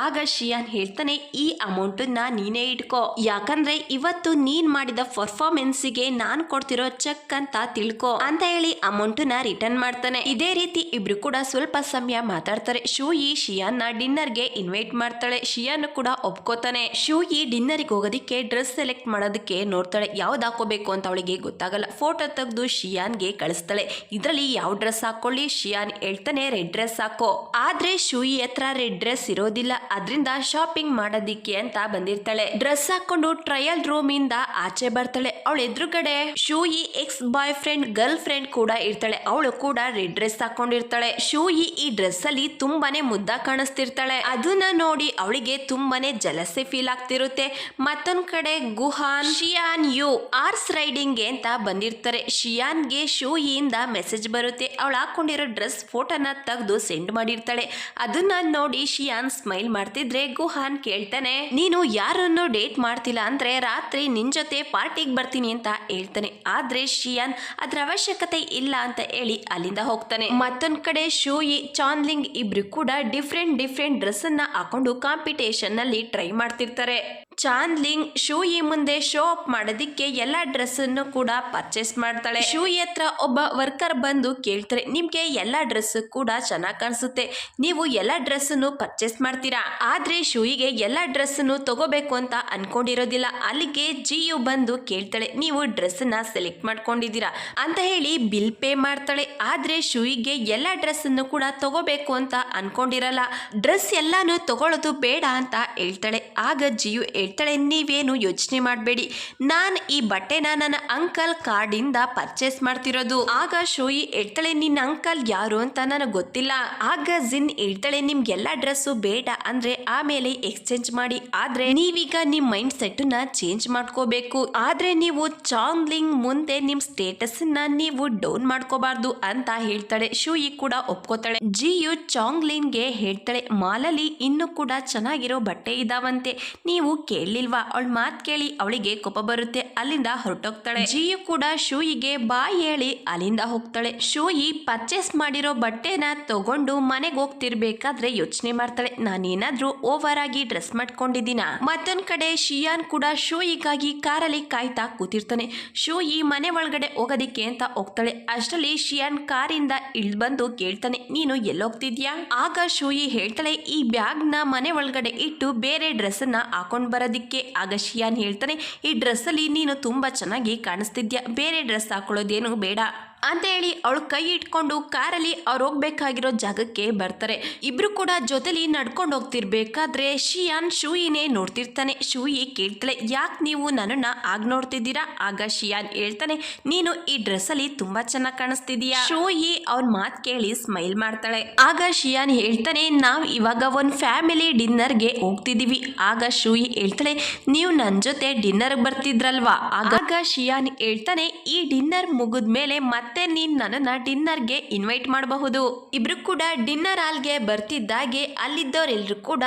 [SPEAKER 1] ಆಗ ಶಿಯಾನ್ ಹೇಳ್ತಾನೆ, ಈ ಅಮೌಂಟನ್ನ ನೀನೇ ಇಟ್ಕೋ, ಯಾಕಂದ್ರೆ ಇವತ್ತು ನೀನ್ ಮಾಡಿದ ಪರ್ಫಾರ್ಮೆನ್ಸಿಗೆ ನಾನ್ ಕೊಡ್ತಿರೋ ಚೆಕ್ ಅಂತ ತಿಳ್ಕೊ ಅಂತ ಹೇಳಿ ಅಮೌಂಟನ್ನ ರಿಟರ್ನ್ ಮಾಡ್ತಾನೆ. ಇದೇ ರೀತಿ ಇಬ್ರು ಕೂಡ ಸ್ವಲ್ಪ ಸಮಯ ಮಾತಾಡ್ತಾರೆ. ಶೂಯಿ ಶಿಯಾನ್ ನ ಡಿನ್ನರ್ಗೆ ಇನ್ವೈಟ್ ಮಾಡ್ತಾಳೆ. ಶಿಯಾನ್ ಕೂಡ ಒಪ್ಕೋತಾನೆ. ಶೂಯಿ ಡಿನ್ನರ್ಗೆ ಹೋಗೋದಿಕ್ಕೆ ಡ್ರೆಸ್ ಸೆಲೆಕ್ಟ್ ಮಾಡೋದಕ್ಕೆ ನೋಡ್ತಾಳೆ. ಯಾವ್ದು ಹಾಕೋಬೇಕು ಅಂತ ಅವಳಿಗೆ ಗೊತ್ತಾಗಲ್ಲ. ಫೋಟೋ ತೆಗೆದು ಶಿಯಾನ್ಗೆ ಕಳಿಸ್ತಾಳೆ. ಇದ್ರಲ್ಲಿ ಯಾವ ಡ್ರೆಸ್ ಹಾಕೊಳ್ಳಿ? ಶಿಯಾನ್ ಹೇಳ್ತಾನೆ, ರೆಡ್ ಡ್ರೆಸ್ ಹಾಕೋ. ಆದ್ರೆ ಶೂಯಿ ಹತ್ರ ರೆಡ್ ಡ್ರೆಸ್ ಇರೋದಿಲ್ಲ, ಅದ್ರಿಂದ ಶಾಪಿಂಗ್ ಮಾಡೋದಿಕ್ಕೆ ಅಂತ ಬಂದಿರ್ತಾಳೆ. ಡ್ರೆಸ್ ಹಾಕೊಂಡು ಟ್ರಯಲ್ ರೂಮ್ ಇಂದ ಆಚೆ ಬರ್ತಾಳೆ. ಅವಳ ಎದುರುಗಡೆ shui X boy friend girl friend ಕೂಡ ಇರ್ತಾಳೆ. ಅವಳು ಕೂಡ ರೆಡ್ ಡ್ರೆಸ್ ಹಾಕೊಂಡಿರ್ತಾಳೆ. ಶೂಯಿ ಈ ಡ್ರೆಸ್ ಅಲ್ಲಿ ತುಂಬಾನೇ ಮುದ್ದ ಕಾಣಿಸ್ತಿರ್ತಾಳೆ. ಅದನ್ನ ನೋಡಿ ಅವಳಿಗೆ ತುಂಬಾನೇ ಜಲಸೆ ಫೀಲ್ ಆಗ್ತಿರುತ್ತೆ. ಮತ್ತೊಂದ್ ಕಡೆ ಗುಹಾನ್ ಶಿಯಾನ್ ಯು ಆರ್ಸ್ ರೈಡಿಂಗ್ ಅಂತ ಬಂದಿರ್ತಾರೆ. ಶಿಯಾನ್ಗೆ ಶೂಯಿಯಿಂದ ಮೆಸೇಜ್ ಬರುತ್ತೆ. ಅವಳು ಹಾಕೊಂಡಿರೋ ಡ್ರೆಸ್ ಫೋಟೋನ ತೆಗೆದು ಸೆಂಡ್ ಮಾಡಿರ್ತಾಳೆ. ಅದನ್ನ ನೋಡಿ ಶಿಯಾನ್ ಸ್ಮೈಲ್ ಮಾಡ್ತಿದ್ರೆ ಗುಹಾನ್ ಕೇಳ್ತಾನೆ, ನೀನು ಯಾರನ್ನು ಡೇಟ್ ಮಾಡ್ತಿಲ್ಲ ಅಂದ್ರೆ ರಾತ್ರಿ ನಿನ್ ಜೊತೆ ಪಾರ್ಟಿಗೆ ಬರ್ತೀನಿ ಅಂತ ಹೇಳ್ತಾನೆ. ಆದ್ರೆ ಶಿಯಾನ್ ಅದ್ರ ಅವಶ್ಯಕತೆ ಇಲ್ಲ ಅಂತ ಹೇಳಿ ಅಲ್ಲಿಂದ ಹೋಗ್ತಾನೆ. ಮತ್ತೊಂದ್ ಕಡೆ ಶೂಯಿ ಚಾನ್ಲಿಂಗ್ ಇಬ್ರು ಕೂಡ ಡಿಫ್ರೆಂಟ್ ಡ್ರೆಸ್ ಅನ್ನ ಹಾಕೊಂಡು ಕಾಂಪಿಟೇಷನ್ ನಲ್ಲಿ ಟ್ರೈ ಮಾಡ್ತಿರ್ತಾರೆ. ಚಾನ್ಲಿಂಗ್ ಶೂಯಿ ಮುಂದೆ ಶೋ ಅಪ್ ಮಾಡೋದಿಕ್ಕೆ ಎಲ್ಲಾ ಡ್ರೆಸ್ ಅನ್ನು ಕೂಡ ಪರ್ಚೇಸ್ ಮಾಡ್ತಾಳೆ. ಶೂಯಿ ಹತ್ರ ಒಬ್ಬ ವರ್ಕರ್ ಬಂದು ಕೇಳ್ತಾರೆ, ನಿಮ್ಗೆ ಎಲ್ಲಾ ಡ್ರೆಸ್ ಕೂಡ ಚೆನ್ನಾಗಿ ಕಾಣಿಸುತ್ತೆ, ನೀವು ಎಲ್ಲಾ ಡ್ರೆಸ್ ಅನ್ನು ಪರ್ಚೇಸ್ ಮಾಡ್ತೀರಾ? ಆದ್ರೆ ಶೂಯಿಗೆ ಎಲ್ಲಾ ಡ್ರೆಸ್ ಅನ್ನು ತಗೋಬೇಕು ಅಂತ ಅನ್ಕೊಂಡಿರೋದಿಲ್ಲ. ಅಲ್ಲಿಗೆ ಜಿಯು ಬಂದು ಕೇಳ್ತಾಳೆ, ನೀವು ಡ್ರೆಸ್ ನ ಸೆಲೆಕ್ಟ್ ಮಾಡ್ಕೊಂಡಿದ್ದೀರಾ ಅಂತ ಹೇಳಿ ಬಿಲ್ ಪೇ ಮಾಡ್ತಾಳೆ. ಆದ್ರೆ ಶೂಯಿಗೆ ಎಲ್ಲಾ ಡ್ರೆಸ್ ಅನ್ನು ಕೂಡ ತಗೋಬೇಕು ಅಂತ ಅನ್ಕೊಂಡಿರಲ್ಲ. ಡ್ರೆಸ್ ಎಲ್ಲಾನು ತಗೊಳ್ಳೋದು ಬೇಡ ಅಂತ ಹೇಳ್ತಾಳೆ. ಆಗ ಜಿಯು ಹೇಳ್ತಾಳೆ, ನೀವೇನು ಯೋಚನೆ ಮಾಡಬೇಡಿ, ನಾನು ಈ ಬಟ್ಟೆನ ನನ್ನ ಅಂಕಲ್ ಕಾರ್ಡಿಂದ ಪರ್ಚೇಸ್ ಮಾಡ್ತಿರೋದು. ಆಗ ಶೋಯಿ ಹೇಳ್ತಾಳೆ, ನಿನ್ನ ಅಂಕಲ್ ಯಾರು ಅಂತ ನನಗೆ ಗೊತ್ತಿಲ್ಲ. ಆಗ ಜಿನ್ ಹೇಳ್ತಾಳೆ, ನಿಮ್ಗೆಲ್ಲ ಡ್ರೆಸ್ಸು ಬೇಡ ಅಂದ್ರೆ ಆಮೇಲೆ ಎಕ್ಸ್ಚೇಂಜ್ ಮಾಡಿ, ಆದ್ರೆ ನೀವೀಗ ನಿಮ್ ಮೈಂಡ್ ಸೆಟ್ ನ ಚೇಂಜ್ ಮಾಡ್ಕೋಬೇಕು. ಆದ್ರೆ ನೀವು ಚಾಂಗ್ಲಿಂಗ್ ಮುಂದೆ ನಿಮ್ ಸ್ಟೇಟಸ್ ನ ನೀವು ಡೌನ್ ಮಾಡ್ಕೋಬಾರ್ದು ಅಂತ ಹೇಳ್ತಾಳೆ. ಶೋಯಿ ಕೂಡ ಒಪ್ಕೋತಾಳೆ. ಜಿಯು ಚಾಂಗ್ಲಿನ್ಗೆ ಹೇಳ್ತಾಳೆ, ಮಾಲಲ್ಲಿ ಇನ್ನು ಕೂಡ ಚೆನ್ನಾಗಿರೋ ಬಟ್ಟೆ ಇದಾವಂತೆ, ನೀವು ಕೇಳಲಿಲ್ವಾ? ಅವಳ ಮಾತ್ ಕೇಳಿ ಅವಳಿಗೆ ಕೋಪ ಬರುತ್ತೆ, ಅಲ್ಲಿಂದ ಹೊರಟೋಗ್ತಾಳೆ. ಜಿಯು ಕೂಡ ಶೋಯಿಗೆ ಬಾಯ್ ಹೇಳಿ ಅಲ್ಲಿಂದ ಹೋಗ್ತಾಳೆ. ಶೋಯಿ ಪರ್ಚೇಸ್ ಮಾಡಿರೋ ಬಟ್ಟೆನ ತಗೊಂಡು ಮನೆಗೆ ಹೋಗ್ತಿರ್ಬೇಕಾದ್ರೆ ಯೋಚನೆ ಮಾಡ್ತಾಳೆ, ನಾನೇನಾದ್ರೂ ಓವರ್ ಆಗಿ ಡ್ರೆಸ್ ಮಾಡ್ಕೊಂಡಿದ್ದೀನ. ಮತ್ತೊಂದ್ ಕಡೆ ಶಿಯಾನ್ ಕೂಡ ಶೋಯಿಗಾಗಿ ಕಾರಲ್ಲಿ ಕಾಯ್ತಾ ಕೂತಿರ್ತಾನೆ. ಶೋಯಿ ಮನೆ ಒಳಗಡೆ ಹೋಗೋದಿಕ್ಕೆ ಅಂತ ಹೋಗ್ತಾಳೆ. ಅಷ್ಟರಲ್ಲಿ ಶಿಯಾನ್ ಕಾರಿಂದ ಇಳ್ದು ಬಂದು ಕೇಳ್ತಾನೆ, ನೀನು ಎಲ್ಲೋಗ್ತಿದ್ಯಾ? ಆಗ ಶೋಯಿ ಹೇಳ್ತಾಳೆ, ಈ ಬ್ಯಾಗ್ ನ ಮನೆ ಒಳಗಡೆ ಇಟ್ಟು ಬೇರೆ ಡ್ರೆಸ್ ಅನ್ನ ಹಾಕೊಂಡ್ ಬರೋದಿಕ್ಕೆ. ಆಗ ಶಿಯಾನ್ ಹೇಳ್ತಾನೆ, ಈ ಡ್ರೆಸ್ ಅಲ್ಲಿ ನೀನು ತುಂಬಾ ಚೆನ್ನಾಗಿ ಕಾಣಿಸ್ತಿದ್ಯಾ, ಬೇರೆ ಡ್ರೆಸ್ ಹಾಕೊಳ್ಳೋದೇನು ಬೇಡ ಅಂತ ಹೇಳಿ ಅವಳು ಕೈ ಇಟ್ಕೊಂಡು ಕಾರಲ್ಲಿ ಅವ್ರು ಹೋಗ್ಬೇಕಾಗಿರೋ ಜಾಗಕ್ಕೆ ಬರ್ತಾರೆ. ಇಬ್ರು ಕೂಡ ಜೊತೆಲಿ ನಡ್ಕೊಂಡು ಹೋಗ್ತಿರ್ಬೇಕಾದ್ರೆ ಶಿಯಾನ್ ಶೂಯಿನೇ ನೋಡ್ತಿರ್ತಾನೆ. ಶೂಯಿ ಕೇಳ್ತಾಳೆ, ಯಾಕೆ ನೀವು ನನ್ನನ್ನ ಆಗ್ ನೋಡ್ತಿದ್ದೀರಾ? ಆಗ ಶಿಯಾನ್ ಹೇಳ್ತಾನೆ, ನೀನು ಈ ಡ್ರೆಸ್ ಅಲ್ಲಿ ತುಂಬಾ ಚೆನ್ನಾಗಿ ಕಾಣಿಸ್ತಿದೀಯಾ. ಶೂಯಿ ಅವ್ರ ಮಾತ್ ಕೇಳಿ ಸ್ಮೈಲ್ ಮಾಡ್ತಾಳೆ. ಆಗ ಶಿಯಾನ್ ಹೇಳ್ತಾನೆ, ನಾವ್ ಇವಾಗ ಒಂದ್ ಫ್ಯಾಮಿಲಿ ಡಿನ್ನರ್ಗೆ ಹೋಗ್ತಿದೀವಿ. ಆಗ ಶೂಯಿ ಹೇಳ್ತಾಳೆ, ನೀವು ನನ್ ಜೊತೆ ಡಿನ್ನರ್ ಬರ್ತಿದ್ರಲ್ವಾ? ಆಗ ಶಿಯಾನ್ ಹೇಳ್ತಾನೆ, ಈ ಡಿನ್ನರ್ ಮುಗಿದ್ಮೇಲೆ ಮತ್ತೆ ನೀನ್ ನನ್ನನ್ನ ಡಿನ್ನರ್ಗೆ ಇನ್ವೈಟ್ ಮಾಡಬಹುದು. ಇಬ್ರು ಕೂಡ ಡಿನ್ನರ್ ಹಾಲ್ಗೆ ಬರ್ತಿದ್ದಾಗೆ ಅಲ್ಲಿದ್ದವರೆಲ್ಲರೂ ಕೂಡ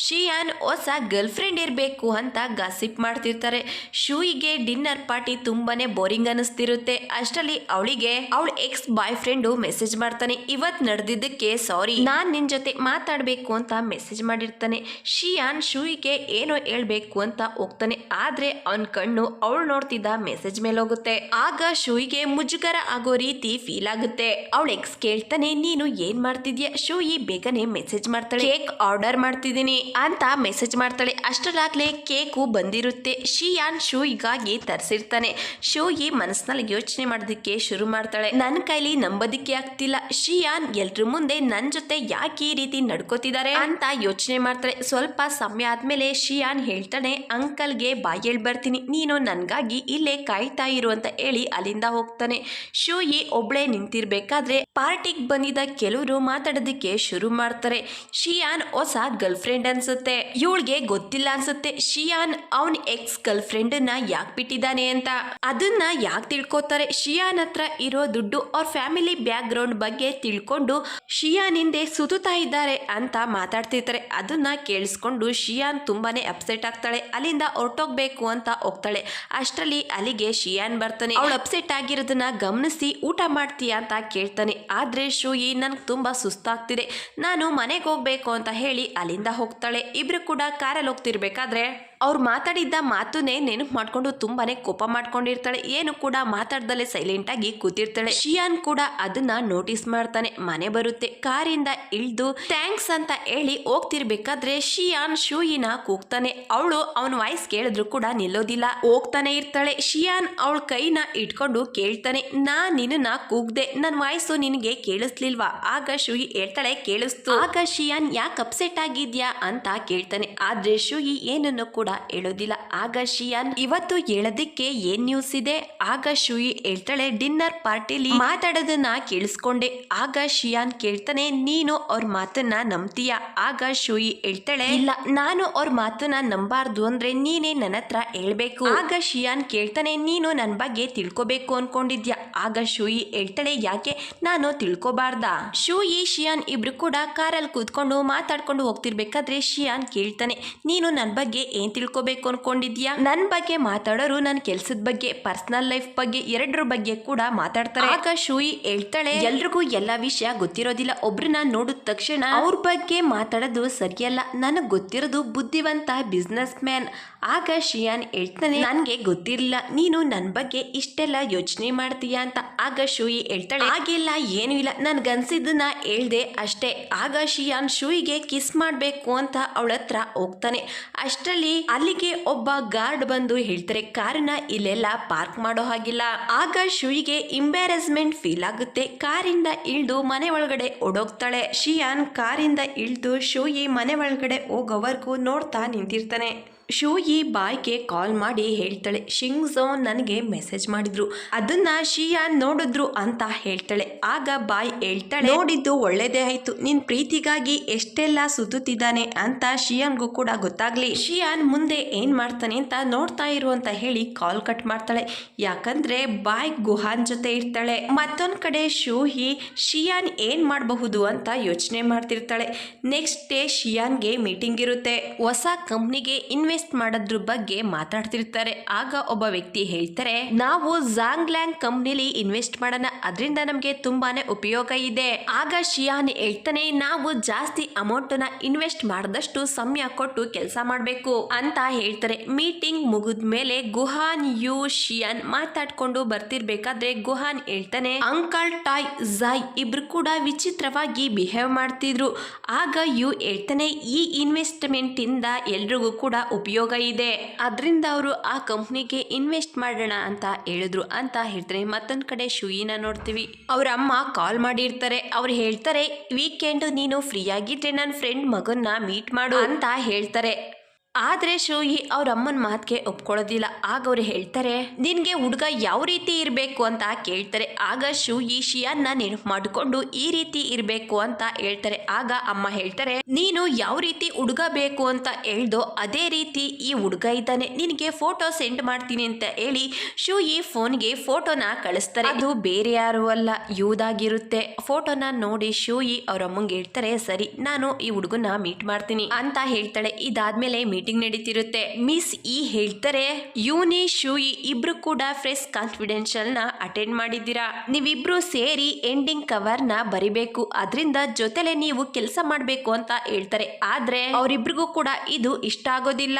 [SPEAKER 1] ಶಿಯಾನ್ ಹೊಸ ಗರ್ಲ್ ಫ್ರೆಂಡ್ ಇರಬೇಕು ಅಂತ ಗಾಸಿಪ್ ಮಾಡ್ತಿರ್ತಾರೆ. ಶೂಯಿಗೆ ಡಿನ್ನರ್ ಪಾರ್ಟಿ ತುಂಬಾನೇ ಬೋರಿಂಗ್ ಅನಿಸ್ತಿರುತ್ತೆ. ಅಷ್ಟರಲ್ಲಿ ಅವಳಿಗೆ ಅವಳ ಎಕ್ಸ್ ಬಾಯ್ ಫ್ರೆಂಡ್ ಮೆಸೇಜ್ ಮಾಡ್ತಾನೆ, ಇವತ್ ನಡೆದಿದ್ದಕ್ಕೆ ಸಾರಿ, ನಾನ್ ನಿನ್ ಜೊತೆ ಮಾತಾಡ್ಬೇಕು ಅಂತ ಮೆಸೇಜ್ ಮಾಡಿರ್ತಾನೆ. ಶಿಯಾನ್ ಶೂಯಿಗೆ ಏನೋ ಹೇಳ್ಬೇಕು ಅಂತ ಹೋಗ್ತಾನೆ, ಆದ್ರೆ ಅವನ್ ಕಣ್ಣು ಅವಳು ನೋಡ್ತಿದ್ದ ಮೆಸೇಜ್ ಮೇಲೆ ಹೋಗುತ್ತೆ. ಆಗ ಶೂಯಿಗೆ ಮುಜುಗರ ಆಗೋ ರೀತಿ ಫೀಲ್ ಆಗುತ್ತೆ. ಅವಳ ಎಕ್ಸ್ ಕೇಳ್ತಾನೆ, ನೀನು ಏನ್ ಮಾಡ್ತಿದ್ಯಾ? ಶೂಯಿ ಬೇಗನೆ ಮೆಸೇಜ್ ಮಾಡ್ತಾಳೆ, ಕೇಕ್ ಆರ್ಡರ್ ಮಾಡ್ತಿದ್ದೀನಿ ಅಂತ ಮೆಸೇಜ್ ಮಾಡ್ತಾಳೆ. ಅಷ್ಟರಾಗ್ಲೇ ಕೇಕು ಬಂದಿರುತ್ತೆ. ಶಿಯಾನ್ ಶೂಯಿಗಾಗಿ ತರಿಸಿರ್ತಾನೆ. ಶೂಯಿ ಮನಸ್ಸಿನಲ್ಲಿ ಯೋಚನೆ ಮಾಡೋದಕ್ಕೆ ಶುರು ಮಾಡ್ತಾಳೆ, ನನ್ನ ಕೈಲಿ ನಂಬೋದಿಕ್ಕೆ ಆಗ್ತಿಲ್ಲ, ಶಿಯಾನ್ ಎಲ್ರ ಮುಂದೆ ನನ್ ಜೊತೆ ಯಾಕೆ ಈ ರೀತಿ ನಡ್ಕೋತಿದ್ದಾರೆ ಅಂತ ಯೋಚನೆ ಮಾಡ್ತಾಳೆ. ಸ್ವಲ್ಪ ಸಮಯ ಆದ್ಮೇಲೆ ಶಿಯಾನ್ ಹೇಳ್ತಾನೆ, ಅಂಕಲ್ಗೆ ಬಾಯ್ ಹೇಳ್ ಬರ್ತೀನಿ, ನೀನು ನನ್ಗಾಗಿ ಇಲ್ಲೇ ಕಾಯ್ತಾ ಇರು ಅಂತ ಹೇಳಿ ಅಲ್ಲಿಂದ ಹೋಗ್ತಾನೆ. ಶೂಯಿ ಒಬ್ಳೆ ನಿಂತಿರ್ಬೇಕಾದ್ರೆ ಪಾರ್ಟಿಗೆ ಬಂದಿದ್ದ ಕೆಲವರು ಮಾತಾಡೋದಕ್ಕೆ ಶುರು ಮಾಡ್ತಾರೆ. ಶಿಯಾನ್ ಹೊಸ ಗರ್ಲ್ ಫ್ರೆಂಡ್ ಅನ್ಸುತ್ತೆ, ಇವಳಿಗೆ ಗೊತ್ತಿಲ್ಲ ಅನ್ಸುತ್ತೆ ಶಿಯಾನ್ ಅವನ್ ಎಕ್ಸ್ ಗರ್ಲ್ ಫ್ರೆಂಡ್ ನ ಯಾಕೆ ಬಿಟ್ಟಿದ್ದಾನೆ ಅಂತ. ಅದನ್ನ ಯಾಕೆ ತಿಳ್ಕೊತಾರೆ? ಶಿಯಾನ್ ಹತ್ರ ಇರೋ ದುಡ್ಡು ಅವ್ರ ಫ್ಯಾಮಿಲಿ ಬ್ಯಾಕ್ ಗ್ರೌಂಡ್ ಬಗ್ಗೆ ತಿಳ್ಕೊಂಡು ಶಿಯಾನ್ ಹಿಂದೆ ಸುತ್ತಾ ಇದ್ದಾರೆ ಅಂತ ಮಾತಾಡ್ತಿರ್ತಾರೆ. ಅದನ್ನ ಕೇಳಿಸ್ಕೊಂಡು ಶಿಯಾನ್ ತುಂಬಾನೇ ಅಪ್ಸೆಟ್ ಆಗ್ತಾಳೆ. ಅಲ್ಲಿಂದ ಹೊರಟೋಗ್ಬೇಕು ಅಂತ ಹೋಗ್ತಾಳೆ. ಅಷ್ಟರಲ್ಲಿ ಅಲ್ಲಿಗೆ ಶಿಯಾನ್ ಬರ್ತಾನೆ. ಅವಳು ಅಪ್ಸೆಟ್ ಆಗಿರೋದನ್ನ ಗಮನಿಸಿ, ಊಟ ಮಾಡ್ತೀಯಾ ಅಂತ ಕೇಳ್ತಾನೆ. ಆದ್ರೆ ಶೂಯಿ ನನ್ಗೆ ತುಂಬಾ ಸುಸ್ತಾಗ್ತಿದೆ, ನಾನು ಮನೆಗೆ ಹೋಗ್ಬೇಕು ಅಂತ ಹೇಳಿ ಅಲ್ಲಿಂದ ಹೋಗ್ತಾಳೆ. ಇಬ್ರು ಕೂಡ ಕಾರಲ್ಲಿ ಹೋಗ್ತಿರ್ಬೇಕಾದ್ರೆ ಅವ್ರು ಮಾತಾಡಿದ್ದ ಮಾತನ್ನೇ ನೆನಪು ಮಾಡ್ಕೊಂಡು ತುಂಬಾನೇ ಕೋಪ ಮಾಡ್ಕೊಂಡಿರ್ತಾಳೆ. ಏನು ಕೂಡ ಮಾತಾಡ್ದಲ್ಲೇ ಸೈಲೆಂಟ್ ಆಗಿ ಕೂತಿರ್ತಾಳೆ. ಶಿಯಾನ್ ಕೂಡ ಅದನ್ನ ನೋಟಿಸ್ ಮಾಡ್ತಾನೆ. ಮನೆ ಬರುತ್ತೆ. ಕಾರಿಂದ ಇಳ್ದು ಥ್ಯಾಂಕ್ಸ್ ಅಂತ ಹೇಳಿ ಹೋಗ್ತಿರ್ಬೇಕಾದ್ರೆ ಶಿಯಾನ್ ಶೂಯಿನ ಕೂಗ್ತಾನೆ. ಅವಳು ಅವನ ವಾಯ್ಸ್ ಕೇಳಿದ್ರು ಕೂಡ ನಿಲ್ಲೋದಿಲ್ಲ, ಹೋಗ್ತಾನೆ ಇರ್ತಾಳೆ. ಶಿಯಾನ್ ಅವಳ ಕೈನ ಇಟ್ಕೊಂಡು ಕೇಳ್ತಾನೆ, ನಾ ನಿನ್ನ ಕೂಗ್ದೆ, ನನ್ ವಾಯ್ಸು ನಿನಗೆ ಕೇಳಿಸ್ಲಿಲ್ವಾ? ಆಗ ಶೂಯಿ ಹೇಳ್ತಾಳೆ, ಕೇಳಿಸ್ತು. ಆಗ ಶಿಯಾನ್ ಯಾಕೆ ಅಪ್ಸೆಟ್ ಆಗಿದ್ಯಾ ಅಂತ ಕೇಳ್ತಾನೆ. ಆದ್ರೆ ಶೂಯಿ ಏನನ್ನು ಕೂಡ ಹೇಳೋದಿಲ್ಲ. ಆಗ ಶಿಯಾನ್, ಇವತ್ತು ಹೇಳೋದಿಕ್ಕೆ ಏನ್ ನ್ಯೂಸ್ ಇದೆ? ಆಗ ಶೂಯಿ ಹೇಳ್ತಾಳೆ, ಡಿನ್ನರ್ ಪಾರ್ಟಿಲಿ ಮಾತಾಡೋದನ್ನ ಕೇಳಿಸ್ಕೊಂಡೆ. ಆಗ ಶಿಯಾನ್ ಕೇಳ್ತಾನೆ, ನೀನು ಅವ್ರ ಮಾತನ್ನ ನಂಬ್ತೀಯಾ? ಆಗ ಶೂಯಿ ಹೇಳ್ತಾಳೆ, ಇಲ್ಲ, ನಾನು ಅವ್ರ ಮಾತನ್ನ ನಂಬಾರ್ದು ಅಂದ್ರೆ ನೀನೇ ನನ್ನ ಹತ್ರ ಹೇಳ್ಬೇಕು. ಆಗ ಶಿಯಾನ್ ಕೇಳ್ತಾನೆ, ನೀನು ನನ್ನ ಬಗ್ಗೆ ತಿಳ್ಕೊಬೇಕು ಅನ್ಕೊಂಡಿದ್ಯಾ? ಆಗ ಶೂಯಿ ಹೇಳ್ತಾಳೆ, ಯಾಕೆ, ನಾನು ತಿಳ್ಕೊಬಾರ್ದಾ? ಶೂಯಿ ಶಿಯಾನ್ ಇಬ್ರು ಕೂಡ ಕಾರಲ್ಲಿ ಕೂತ್ಕೊಂಡು ಮಾತಾಡ್ಕೊಂಡು ಹೋಗ್ತಿರ್ಬೇಕಾದ್ರೆ ಶಿಯಾನ್ ಕೇಳ್ತಾನೆ, ನೀನು ನನ್ನ ಬಗ್ಗೆ ಏನ್ ತಿಳ್ಕೊಬೇಕು ಅನ್ಕೊಂಡಿದ್ಯಾ? ನನ್ನ ಬಗ್ಗೆ ಮಾತಾಡೋರು ನನ್ನ ಕೆಲ್ಸದ ಬಗ್ಗೆ, ಪರ್ಸನಲ್ ಲೈಫ್ ಬಗ್ಗೆ, ಎರಡರ ಬಗ್ಗೆ ಕೂಡ ಮಾತಾಡ್ತಾರೆ. ಆಗ ಶೂಯಿ ಹೇಳ್ತಾಳೆ, ಎಲ್ರಿಗೂ ಎಲ್ಲಾ ವಿಷಯ ಗೊತ್ತಿರೋದಿಲ್ಲ, ಒಬ್ರನ್ನ ನೋಡಿದ ತಕ್ಷಣ ಅವ್ರ ಬಗ್ಗೆ ಮಾತಾಡೋದು ಸರಿಯಲ್ಲ, ನನಗ್ ಗೊತ್ತಿರೋದು ಬುದ್ಧಿವಂತ ಬಿಸ್ನೆಸ್ ಮ್ಯಾನ್. ಆಗ ಶಿಯಾನ್ ಹೇಳ್ತಾನೆ, ನನ್ಗೆ ಗೊತ್ತಿರಲಿಲ್ಲ ನೀನು ನನ್ನ ಬಗ್ಗೆ ಇಷ್ಟೆಲ್ಲ ಯೋಚನೆ ಮಾಡ್ತೀಯಾ ಅಂತ. ಆಗ ಶೂಯಿ ಹೇಳ್ತಾಳೆ, ಹಾಗೆಲ್ಲ ಏನು ಇಲ್ಲ, ನನ್ಗನ್ಸಿದ್ದನ್ನ ಹೇಳ್ದೆ ಅಷ್ಟೇ. ಆಗ ಶಿಯಾನ್ ಶೂಯಿಗೆ ಕಿಸ್ ಮಾಡ್ಬೇಕು ಅಂತ ಅವಳ ಹತ್ರ ಹೋಗ್ತಾನೆ. ಅಷ್ಟರಲ್ಲಿ ಅಲ್ಲಿಗೆ ಒಬ್ಬ ಗಾರ್ಡ್ ಬಂದು ಹೇಳ್ತಾರೆ, ಕಾರನ್ನ ಇಲ್ಲೆಲ್ಲ ಪಾರ್ಕ್ ಮಾಡೋ ಹಾಗಿಲ್ಲ. ಆಗ ಶೂಯಿಗೆ ಇಂಬ್ಯಾರಸ್ಮೆಂಟ್ ಫೀಲ್ ಆಗುತ್ತೆ. ಕಾರಿಂದ ಇಳ್ದು ಮನೆ ಒಳಗಡೆ ಓಡೋಗ್ತಾಳೆ. ಶಿಯಾನ್ ಕಾರಿಂದ ಇಳ್ದು ಶೂಯಿ ಮನೆ ಒಳಗಡೆ ಹೋಗೋವರೆಗೂ ನೋಡ್ತಾ ನಿಂತಿರ್ತಾನೆ. ಶೂಯಿ ಬಾಯ್ಗೆ ಕಾಲ್ ಮಾಡಿ ಹೇಳ್ತಾಳೆ, ಶಿಂಗ್ಝೋ ನನಗೆ ಮೆಸೇಜ್ ಮಾಡಿದ್ರು, ಅದನ್ನ ಶಿಯಾನ್ ನೋಡಿದ್ರು ಅಂತ ಹೇಳ್ತಾಳೆ. ಆಗ ಬಾಯ್ ಹೇಳ್ತಾಳೆ, ನೋಡಿದ್ದು ಒಳ್ಳೇದೇ ಆಯ್ತು, ನಿನ್ ಪ್ರೀತಿಗಾಗಿ ಎಷ್ಟೆಲ್ಲ ಸುತ್ತುತ್ತಿದ್ದಾನೆ ಅಂತ ಶಿಯಾನ್ಗೂ ಕೂಡ ಗೊತ್ತಾಗ್ಲಿ, ಶಿಯಾನ್ ಮುಂದೆ ಏನ್ ಮಾಡ್ತಾನೆ ಅಂತ ನೋಡ್ತಾ ಇರು ಅಂತ ಹೇಳಿ ಕಾಲ್ ಕಟ್ ಮಾಡ್ತಾಳೆ. ಯಾಕಂದ್ರೆ ಬಾಯ್ ಗುಹಾನ್ ಜೊತೆ ಇರ್ತಾಳೆ. ಮತ್ತೊಂದ್ ಕಡೆ ಶೂಹಿ ಶಿಯಾನ್ ಏನ್ ಮಾಡಬಹುದು ಅಂತ ಯೋಚನೆ ಮಾಡ್ತಿರ್ತಾಳೆ. ನೆಕ್ಸ್ಟ್ ಡೇ ಶಿಯಾನ್ಗೆ ಮೀಟಿಂಗ್ ಇರುತ್ತೆ. ಹೊಸ ಕಂಪ್ನಿಗೆ ಇನ್ವೆಸ್ಟ್ ಮಾಡೋದ್ರ ಬಗ್ಗೆ ಮಾತಾಡ್ತಿರ್ತಾರೆ. ಆಗ ಒಬ್ಬ ವ್ಯಕ್ತಿ ಹೇಳ್ತಾರೆ, ನಾವು ಝಾಂಗ್ಲ್ಯಾಂಗ್ ಕಂಪ್ನಿಲಿ ಇನ್ವೆಸ್ಟ್ ಮಾಡೋಣ, ಅದರಿಂದ ನಮ್ಗೆ ತುಂಬಾನೇ ಉಪಯೋಗ ಇದೆ. ಆಗ ಶಿಯಾನ್ ಹೇಳ್ತಾನೆ, ನಾವು ಜಾಸ್ತಿ ಅಮೌಂಟ್ ನ ಇನ್ವೆಸ್ಟ್ ಮಾಡಿದಷ್ಟು ಸಮಯ ಕೊಟ್ಟು ಕೆಲಸ ಮಾಡಬೇಕು ಅಂತ ಹೇಳ್ತಾರೆ. ಮೀಟಿಂಗ್ ಮುಗಿದ್ಮೇಲೆ ಗುಹಾನ್ ಯು ಶಿಯಾನ್ ಮಾತಾಡ್ಕೊಂಡು ಬರ್ತಿರ್ಬೇಕಾದ್ರೆ ಗುಹಾನ್ ಹೇಳ್ತಾನೆ, ಅಂಕಲ್ ಟಾಯ್ ಝಾಯ್ ಇಬ್ರು ಕೂಡ ವಿಚಿತ್ರವಾಗಿ ಬಿಹೇವ್ ಮಾಡ್ತಿದ್ರು. ಆಗ ಯು ಹೇಳ್ತಾನೆ, ಈ ಇನ್ವೆಸ್ಟ್ಮೆಂಟ್ ಇಂದ ಎಲ್ರಿಗೂ ಕೂಡ ಉಪಯೋಗ ಇದೆ, ಅದರಿಂದ ಅವರು ಆ ಕಂಪ್ನಿಗೆ ಇನ್ವೆಸ್ಟ್ ಮಾಡೋಣ ಅಂತ ಹೇಳಿದ್ರು ಅಂತ ಹೇಳ್ತಾರೆ. ಮತ್ತೊಂದ್ ಕಡೆ ಶೂಯಿನ ನೋಡ್ತೀವಿ. ಅವ್ರ ಅಮ್ಮ ಕಾಲ್ ಮಾಡಿರ್ತಾರೆ. ಅವ್ರು ಹೇಳ್ತಾರೆ, ವೀಕೆಂಡ್ ನೀನು ಫ್ರೀ ಆಗಿದ್ರೆ ನನ್ನ ಫ್ರೆಂಡ್ ಮಗನ್ನ ಮೀಟ್ ಮಾಡು ಅಂತ ಹೇಳ್ತಾರೆ. ಆದ್ರೆ ಶೂಯಿ ಅವ್ರ ಅಮ್ಮನ ಮಾತಿಗೆ ಒಪ್ಕೊಳ್ಳೋದಿಲ್ಲ. ಆಗ ಅವ್ರು ಹೇಳ್ತಾರೆ, ನಿನ್ಗೆ ಹುಡುಗ ಯಾವ ರೀತಿ ಇರಬೇಕು ಅಂತ ಕೇಳ್ತಾರೆ. ಆಗ ಶೂಯಿ ಶಿಯಾನ್ನ ನೆನಪು ಮಾಡಿಕೊಂಡು ಈ ರೀತಿ ಇರಬೇಕು ಅಂತ ಹೇಳ್ತಾರೆ. ಆಗ ಅಮ್ಮ ಹೇಳ್ತಾರೆ, ನೀನು ಯಾವ ರೀತಿ ಹುಡುಗ ಬೇಕು ಅಂತ ಹೇಳ್ದೋ ಅದೇ ರೀತಿ ಈ ಹುಡುಗ ಇದ್ದಾನೆ, ನಿನಗೆ ಫೋಟೋ ಸೆಂಡ್ ಮಾಡ್ತೀನಿ ಅಂತ ಹೇಳಿ ಶೂಯಿ ಫೋನ್ಗೆ ಫೋಟೋನ ಕಳಿಸ್ತಾರೆ. ಅದು ಬೇರೆ ಯಾರು ಅಲ್ಲ, ಯೂದಾಗಿರುತ್ತೆ. ಫೋಟೋನ ನೋಡಿ ಶೂಯಿ ಅವ್ರ ಅಮ್ಮಂಗೆ ಹೇಳ್ತಾರೆ, ಸರಿ ನಾನು ಈ ಹುಡುಗನ ಮೀಟ್ ಮಾಡ್ತೀನಿ ಅಂತ ಹೇಳ್ತಾಳೆ. ಇದಾದ್ಮೇಲೆ ಮೀಟಿಂಗ್ ನಡೀತಿರುತ್ತೆ. ಮಿಸ್ ಇ ಹೇಳ್ತಾರೆ, ಯೂನಿ ಶೂಯಿ ಇಬ್ರು ಕೂಡ ಫ್ರೆಶ್ ಕಾನ್ಫಿಡೆನ್ಷಿಯಲ್ ನ ಅಟೆಂಡ್ ಮಾಡಿದ್ದೀರಾ, ನೀವಿಬ್ರು ಸೇರಿ ಎಂಡಿಂಗ್ ಕವರ್ ನ ಬರಿಬೇಕು, ಅದರಿಂದ ಜೊತೆಲೆ ನೀವು ಕೆಲಸ ಮಾಡ್ಬೇಕು ಅಂತ ಹೇಳ್ತಾರೆ. ಆದ್ರೆ ಅವರಿಬ್ರಿಗೂ ಕೂಡ ಇದು ಇಷ್ಟ ಆಗೋದಿಲ್ಲ.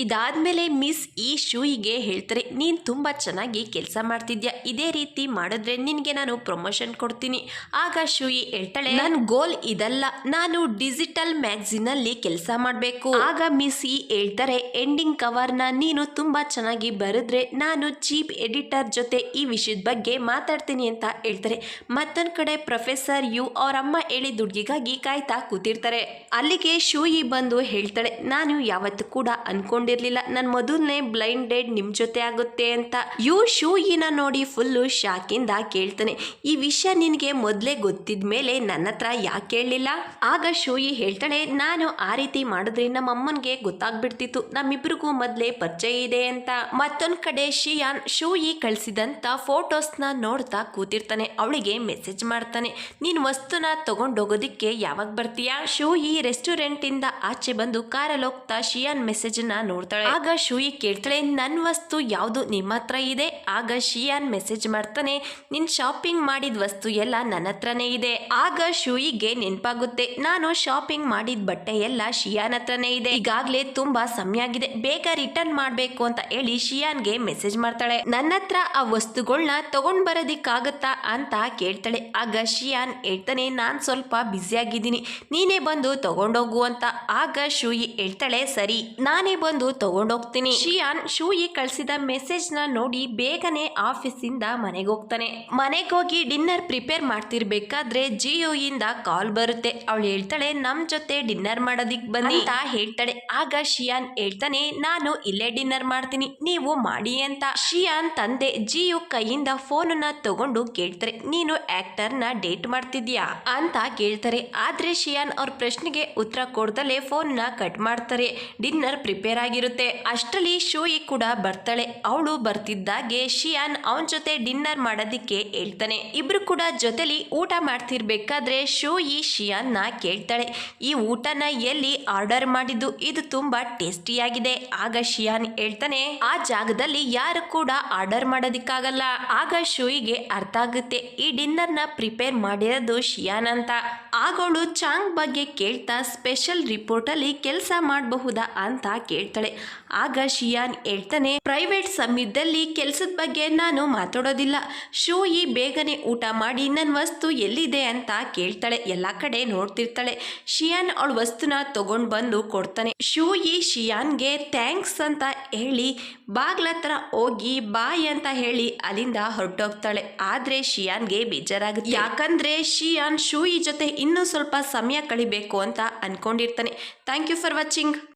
[SPEAKER 1] ಇದಾದ್ಮೇಲೆ ಮಿಸ್ ಈ ಶೂಯಿಗೆ ಹೇಳ್ತಾರೆ, ನೀನ್ ತುಂಬಾ ಚೆನ್ನಾಗಿ ಕೆಲಸ ಮಾಡ್ತಿದ್ಯಾ, ಇದೇ ರೀತಿ ಮಾಡಿದ್ರೆ ನಿನ್ಗೆ ನಾನು ಪ್ರಮೋಷನ್ ಕೊಡ್ತೀನಿ. ಆಗ ಶೂಯಿ ಹೇಳ್ತಾಳೆ, ನನ್ ಗೋಲ್ ಇದಲ್ಲ, ನಾನು ಡಿಜಿಟಲ್ ಮ್ಯಾಗಝಿನ್ ಅಲ್ಲಿ ಕೆಲಸ ಮಾಡಬೇಕು. ಆಗ ಮಿಸ್ ಈ ಹೇಳ್ತಾರೆ, ಎಂಡಿಂಗ್ ಕವರ್ ನ ನೀನು ತುಂಬಾ ಚೆನ್ನಾಗಿ ಬರೆದ್ರೆ ನಾನು ಚೀಫ್ ಎಡಿಟರ್ ಜೊತೆ ಈ ವಿಷಯದ ಬಗ್ಗೆ ಮಾತಾಡ್ತೀನಿ ಅಂತ ಹೇಳ್ತಾರೆ. ಮತ್ತೊಂದ್ ಕಡೆ ಪ್ರೊಫೆಸರ್ ಯು ಅವ್ರ ಅಮ್ಮ ಹೇಳಿ ದುಡ್ಗಿಗಾಗಿ ಕಾಯ್ತಾ ಕೂತಿರ್ತಾರೆ. ಅಲ್ಲಿಗೆ ಶೂಯಿ ಬಂದು ಹೇಳ್ತಾಳೆ, ನಾನು ಯಾವತ್ತೂ ಕೂಡ ಅನ್ಕೊಂಡಿರ್ಲಿಲ್ಲ ನನ್ನ ಮೊದಲನೇ ಬ್ಲೈಂಡ್ ಡೇಟ್ ನಿಮ್ ಜೊತೆ ಆಗುತ್ತೆ ಅಂತ. ಯು ಶೂಯಿನ ನೋಡಿ ಫುಲ್ಲು ಶಾಕಿಂದ ಕೇಳ್ತಾನೆ, ಈ ವಿಷಯ ನಿನ್ಗೆ ಮೊದ್ಲೇ ಗೊತ್ತಿದ್ಮೇಲೆ ನನ್ನ ಹತ್ರ ಯಾಕೆ ಕೇಳಲಿಲ್ಲ? ಆಗ ಶೂಯಿ ಹೇಳ್ತಾಳೆ, ನಾನು ಆ ರೀತಿ ಮಾಡಿದ್ರೆ ನಮ್ಮ ಅಮ್ಮನ್ಗೆ ಗೊತ್ತಾಗ್ಬಿಡ್ತಿತ್ತು, ನಮ್ಮಿಬ್ರಿಗೂ ಮೊದ್ಲೇ ಪರಿಚಯ ಇದೆ ಅಂತ. ಮತ್ತೊಂದ್ ಕಡೆ ಶಿಯಾನ್ ಶೂಯಿ ಕಳಿಸಿದಂತ ಫೋಟೋಸ್ನ ನೋಡ್ತಾ ಕೂತಿರ್ತಾನೆ. ಅವಳಿಗೆ ಮೆಸೇಜ್ ಮಾಡ್ತಾನೆ, ನೀನ್ ವಸ್ತುನ ತಗೊಂಡೋಗೋದಿಕ್ಕೆ ಯಾವಾಗ ಬರ್ತೀಯಾ? ಶೂಯಿ ರೆಸ್ಟೋರೆಂಟ್ ಇಂದ ಆಚೆ ಬಂದು ಕಾರಲ್ಲಿ ಹೋಗ್ತಾ ಶಿಯಾನ್ ಮೆಸೇಜ್ ನ ನೋಡ್ತಾಳೆ. ಆಗ ಶೂಯಿ ಕೇಳ್ತಾಳೆ, ನನ್ ವಸ್ತು ಯಾವುದು ನಿಮ್ಮ ಹತ್ರ ಇದೆ? ಆಗ ಶಿಯಾನ್ ಮೆಸೇಜ್ ಮಾಡ್ತಾನೆ, ನಿನ್ ಶಾಪಿಂಗ್ ಮಾಡಿದ ವಸ್ತು ಎಲ್ಲ ನನ್ನ ಹತ್ರನೇ ಇದೆ. ಆಗ ಶೂಯಿಗೆ ನೆನಪಾಗುತ್ತೆ, ನಾನು ಶಾಪಿಂಗ್ ಮಾಡಿದ ಬಟ್ಟೆ ಎಲ್ಲ ಶಿಯಾನ್ ಹತ್ರನೇ ಇದೆ, ಈಗಾಗ್ಲೇ ತುಂಬಾ ಸಮಯ ಆಗಿದೆ, ಬೇಗ ರಿಟರ್ನ್ ಮಾಡ್ಬೇಕು ಅಂತ ಹೇಳಿ ಶಿಯಾನ್ಗೆ ಮೆಸೇಜ್ ಮಾಡ್ತಾಳೆ. ನನ್ನ ಹತ್ರ ಆ ವಸ್ತುಗಳನ್ನ ತಗೊಂಡ್ ಬರೋದಿಕ್ಕಾಗತ್ತಾ ಅಂತ ಕೇಳ್ತಾಳೆ. ಆಗ ಶಿಯಾನ್ ಹೇಳ್ತಾನೆ, ನಾನ್ ಸ್ವಲ್ಪ ಬ್ಯುಸಿ ಆಗಿದ್ದೀನಿ, ನೀನೇ ಬಂದು ತಗೊಂಡೋಗು ಅಂತ. ಆಗ ಶೂಯಿ ಹೇಳ್ತಾಳೆ, ಸರಿ ನಾನೇ ಬಂದು ತಗೊಂಡೋಗ್ತೀನಿ. ಶಿಯಾನ್ ಶೂಯಿ ಕಳಿಸಿದ ಮೆಸೇಜ್ ನ ನೋಡಿ ಬೇಗನೆ ಆಫೀಸ್ ಇಂದ ಮನೆಗೆ ಹೋಗ್ತಾನೆ. ಮನೆಗೆ ಹೋಗಿ ಡಿನ್ನರ್ ಪ್ರಿಪೇರ್ ಮಾಡ್ತಿರ್ಬೇಕಾದ್ರೆ ಜಿಯೋ ಇಂದ ಕಾಲ್ ಬರುತ್ತೆ. ಅವಳು ಹೇಳ್ತಾಳೆ, ನಮ್ ಜೊತೆ ಡಿನ್ನರ್ ಮಾಡೋದಿಕ್ ಬನ್ನಿ ಅಂತ ಹೇಳ್ತಾಳೆ. ಆಗ ಶಿಯಾನ್ ಹೇಳ್ತಾನೆ, ನಾನು ಇಲ್ಲೇ ಡಿನ್ನರ್ ಮಾಡ್ತೀನಿ, ನೀವು ಮಾಡಿ ಅಂತ. ಶಿಯಾನ್ ತಂದೆ ಜಿಯೋ ಕೈಯಿಂದ ಫೋನ್ ನ ತಗೊಂಡು ಕೇಳ್ತಾರೆ, ನೀನು ಆಕ್ಟರ್ ನ ಡೇಟ್ ಮಾಡ್ತಿದ್ಯಾ ಅಂತ ಕೇಳ್ತಾರೆ. ಆದ್ರೆ ಶಿಯಾನ್ ಅವ್ರ ಪ್ರಶ್ನೆಗೆ ಉತ್ತರ ಕೊಡ್ದಲೆ ಫೋನ್ ನ ಕಟ್ ಮಾಡ್ತಾರೆ. ಡಿನ್ನರ್ ಪ್ರಿಪೇರ್ ಆಗಿರುತ್ತೆ. ಅಷ್ಟರಲ್ಲಿ ಶೂಯಿ ಕೂಡ ಬರ್ತಾಳೆ. ಅವಳು ಬರ್ತಿದ್ದಾಗೆ ಶಿಯಾನ್ ಅವನ ಜೊತೆ ಡಿನ್ನರ್ ಮಾಡೋದಿಕ್ಕೆ ಹೇಳ್ತಾನೆ. ಇಬ್ರು ಕೂಡ ಜೊತೆಲಿ ಊಟ ಮಾಡ್ತಿರ್ಬೇಕಾದ್ರೆ ಶೂಯಿ ಶಿಯಾನ್ ನ ಕೇಳ್ತಾಳೆ, ಈ ಊಟನ ಎಲ್ಲಿ ಆರ್ಡರ್ ಮಾಡಿದ್ದು, ಇದು ತುಂಬಾ ಟೇಸ್ಟಿಯಾಗಿದೆ. ಆಗ ಶಿಯಾನ್ ಹೇಳ್ತಾನೆ, ಆ ಜಾಗದಲ್ಲಿ ಯಾರು ಕೂಡ ಆರ್ಡರ್ ಮಾಡೋದಿಕ್ಕಾಗಲ್ಲ. ಆಗ ಶೂಯಿಗೆ ಅರ್ಥ ಆಗುತ್ತೆ, ಈ ಡಿನ್ನರ್ ನ ಪ್ರಿಪೇರ್ ಮಾಡಿರೋದು ಶಿಯಾನ್ ಅಂತ. ಆಗೋಳು ಚಾಂಗ್ ಬಗ್ಗೆ ಕೇಳ್ತಾ ಸ್ಪೆಷಲ್ ರಿಪೋರ್ಟ್ ಅಲ್ಲಿ ಕೆಲಸ ಮಾಡಬಹುದಾ ಅಂತ ಕೇಳ್ತಾಳೆ. ಆಗ ಶಿಯಾನ್ ಹೇಳ್ತಾನೆ, ಪ್ರೈವೇಟ್ ಸಮಯದಲ್ಲಿ ಕೆಲಸದ ಬಗ್ಗೆ ನಾನು ಮಾತಾಡೋದಿಲ್ಲ. ಶೂಯಿ ಬೇಗನೆ ಊಟ ಮಾಡಿ ನನ್ನ ವಸ್ತು ಎಲ್ಲಿದೆ ಅಂತ ಕೇಳ್ತಾಳೆ. ಎಲ್ಲಾ ಕಡೆ ನೋಡ್ತಿರ್ತಾಳೆ. ಶಿಯಾನ್ ಅವಳ ವಸ್ತುನ ತಗೊಂಡ್ ಬಂದು ಕೊಡ್ತಾನೆ. ಶೂಯಿ ಶಿಯಾನ್ಗೆ ಥ್ಯಾಂಕ್ಸ್ ಅಂತ ಹೇಳಿ ಬಾಗ್ಲತ್ರ ಹೋಗಿ ಬಾಯ್ ಅಂತ ಹೇಳಿ ಅಲ್ಲಿಂದ ಹೊರಟೋಗ್ತಾಳೆ. ಆದ್ರೆ ಶಿಯಾನ್ಗೆ ಬೇಜಾರಾಗುತ್ತೆ, ಯಾಕಂದ್ರೆ ಶಿಯಾನ್ ಶೂಯಿ ಜೊತೆ ಇನ್ನೂ ಸ್ವಲ್ಪ ಸಮಯ ಕಳಿಬೇಕು ಅಂತ ಅನ್ಕೊಂಡಿರ್ತಾನೆ. Thank you for watching.